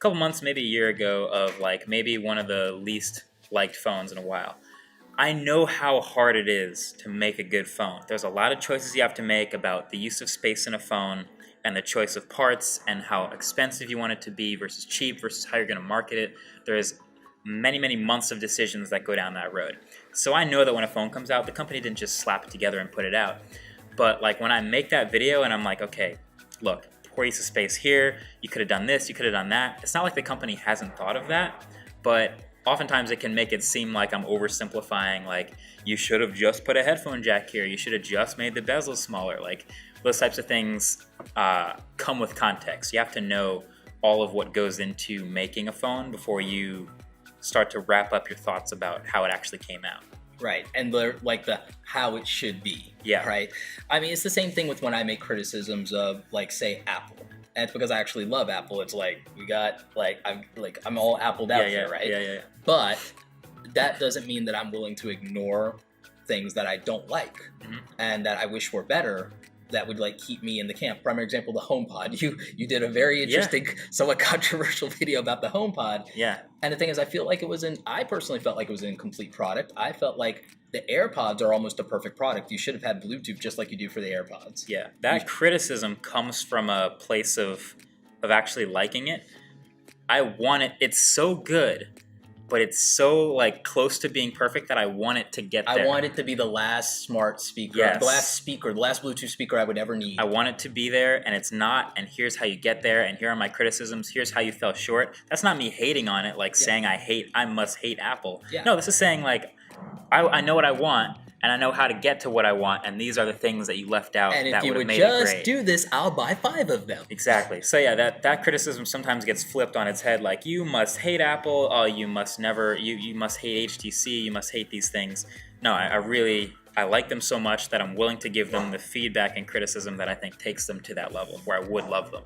couple months, maybe a year ago, of like maybe one of the least liked phones in a while. I know how hard it is to make a good phone. There's a lot of choices you have to make about the use of space in a phone and the choice of parts and how expensive you want it to be versus cheap versus how you're going to market it. There's many, many months of decisions that go down that road. So I know that when a phone comes out, the company didn't just slap it together and put it out. But like when I make that video and I'm like, okay, look, poor use of space here, you could have done this, you could have done that. It's not like the company hasn't thought of that, but oftentimes it can make it seem like I'm oversimplifying, like you should have just put a headphone jack here, you should have just made the bezel smaller. Like those types of things come with context. You have to know all of what goes into making a phone before you start to wrap up your thoughts about how it actually came out. Right, and the how it should be. Yeah. Right. I mean, it's the same thing with when I make criticisms of, like, say, Apple. And it's because I actually love Apple. It's like we got I'm all appled out here, right? Yeah. But that doesn't mean that I'm willing to ignore things that I don't like and that I wish were better. That would like keep me in the camp. Primary example, the HomePod. You did a very interesting, somewhat controversial video about the HomePod. Yeah. And the thing is, I personally felt like it was an incomplete product. I felt like the AirPods are almost a perfect product. You should have had Bluetooth just like you do for the AirPods. Yeah. That criticism comes from a place of actually liking it. I want it. It's so good, but it's so like close to being perfect that I want it to get there. I want it to be the last smart speaker, the last Bluetooth speaker I would ever need. I want it to be there, and it's not, and here's how you get there, and here are my criticisms, here's how you fell short. That's not me hating on it, like saying I must hate Apple. Yeah. No, this is saying like, I know what I want, and I know how to get to what I want, and these are the things that you left out and that if you would have would made it just great. do this, I'll buy 5 of them. Exactly. So yeah, that criticism sometimes gets flipped on its head, like you must hate Apple, you must never, you must hate HTC, you must hate these things. No, I like them so much that I'm willing to give them the feedback and criticism that I think takes them to that level where I would love them.